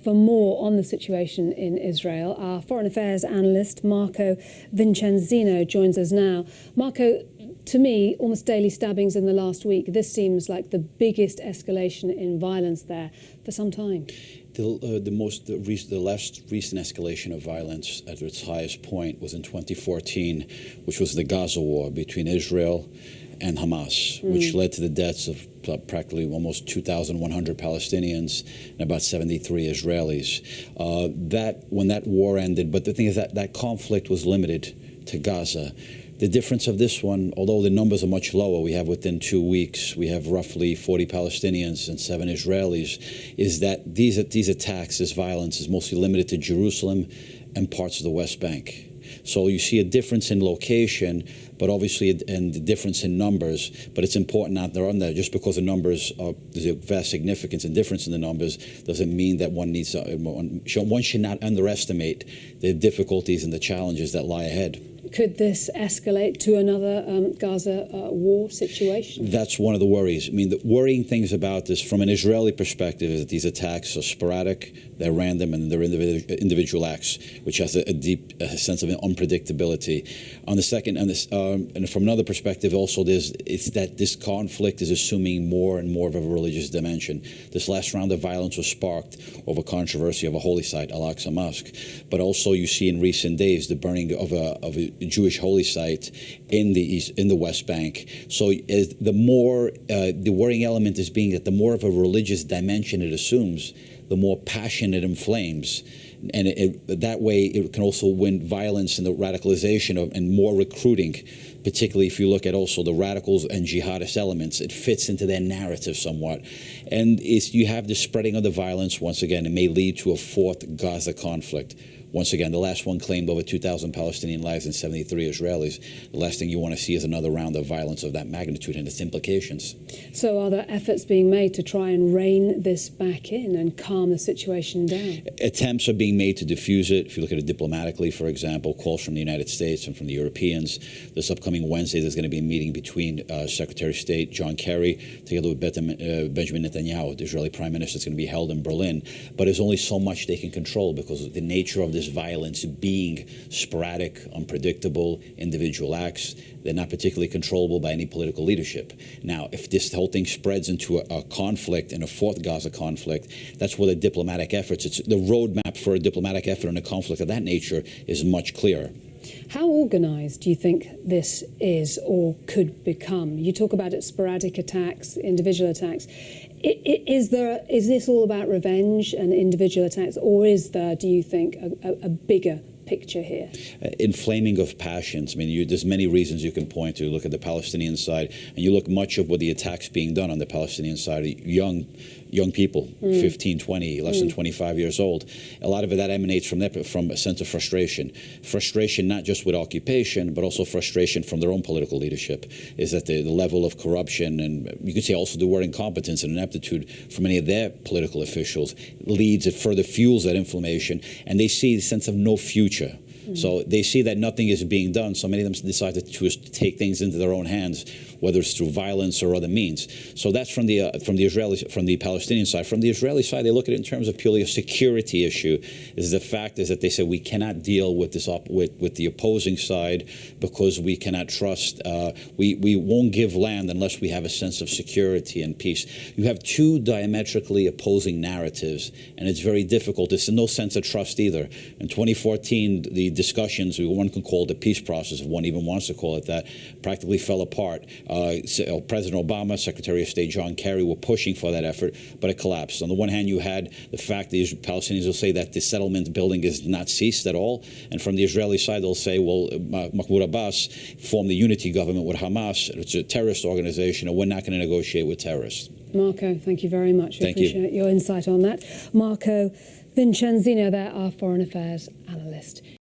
for more on the situation in Israel. Our foreign affairs analyst, Marco Vicenzino, joins us now. Marco, to me, almost daily stabbings in the last week. This seems like the biggest escalation in violence there for some time. The last recent escalation of violence at its highest point was in 2014, which was the Gaza war between Israel and Hamas, which led to the deaths of practically almost 2,100 Palestinians and about 73 Israelis. When that war ended, but the thing is that conflict was limited to Gaza. The difference of this one, although the numbers are much lower, we have within 2 weeks, we have roughly 40 Palestinians and 7 Israelis, is that these attacks, this violence is mostly limited to Jerusalem and parts of the West Bank. So you see a difference in location, but obviously, and the difference in numbers, but it's important not there on that. Just because the numbers there's a vast significance and difference in the numbers doesn't mean that one should not underestimate the difficulties and the challenges that lie ahead. Could this escalate to another Gaza war situation? That's one of the worries. I mean, the worrying things about this from an Israeli perspective is that these attacks are sporadic, they're random, and they're individual acts, which has a deep sense of unpredictability. On the second, and from another perspective, also it's that this conflict is assuming more and more of a religious dimension. This last round of violence was sparked over controversy of a holy site, Al-Aqsa mosque, but also you see in recent days the burning of a Jewish holy site in the West Bank. So the worrying element is being that the more of a religious dimension it assumes, the more passion it inflames. And that way it can also win violence and the radicalization and more recruiting, particularly if you look at also the radicals and jihadist elements. It fits into their narrative somewhat. And you have the spreading of the violence, once again, it may lead to a fourth Gaza conflict. Once again, the last one claimed over 2,000 Palestinian lives and 73 Israelis. The last thing you want to see is another round of violence of that magnitude and its implications. So are there efforts being made to try and rein this back in and calm the situation down? Attempts are being made to diffuse it. If you look at it diplomatically, for example, calls from the United States and from the Europeans. This upcoming Wednesday, there's going to be a meeting between Secretary of State John Kerry together with Benjamin Netanyahu, the Israeli Prime Minister. It's going to be held in Berlin. But there's only so much they can control because of the nature of this violence being sporadic, unpredictable, individual acts. They're not particularly controllable by any political leadership. Now, if this whole thing spreads into a conflict and a fourth Gaza conflict, that's where the diplomatic efforts, the roadmap for a diplomatic effort in a conflict of that nature is much clearer. How organized do you think this is or could become? You talk about it, sporadic attacks, individual attacks. Is this all about revenge and individual attacks, or is there, do you think, a bigger picture here? Inflaming of passions. I mean, there's many reasons you can point to. Look at the Palestinian side, and you look much of what the attacks being done on the Palestinian side, young people, 15, 20, less than 25 years old. A lot of it that emanates from a sense of frustration. Frustration not just with occupation, but also frustration from their own political leadership, is that the level of corruption, and you could say also the word incompetence and ineptitude from many of their political officials it further fuels that inflammation, and they see the sense of no future. So they see that nothing is being done, so many of them decide to take things into their own hands, whether it's through violence or other means. So that's from the Palestinian side. From the Israeli side, they look at it in terms of purely a security issue. The fact is that they say we cannot deal with this with the opposing side because we cannot trust. We won't give land unless we have a sense of security and peace. You have two diametrically opposing narratives, and it's very difficult. There's no sense of trust either. In 2014, the discussions, one can call it the peace process, if one even wants to call it that, practically fell apart. President Obama, Secretary of State John Kerry were pushing for that effort, but it collapsed. On the one hand, you had the fact that the Palestinians will say that the settlement building is not ceased at all, and from the Israeli side, they'll say, well, Mahmoud Abbas formed the unity government with Hamas. It's a terrorist organization, and we're not going to negotiate with terrorists. Marco, thank you very much. Thank you. Appreciate your insight on that. Marco Vicenzino there, our foreign affairs analyst.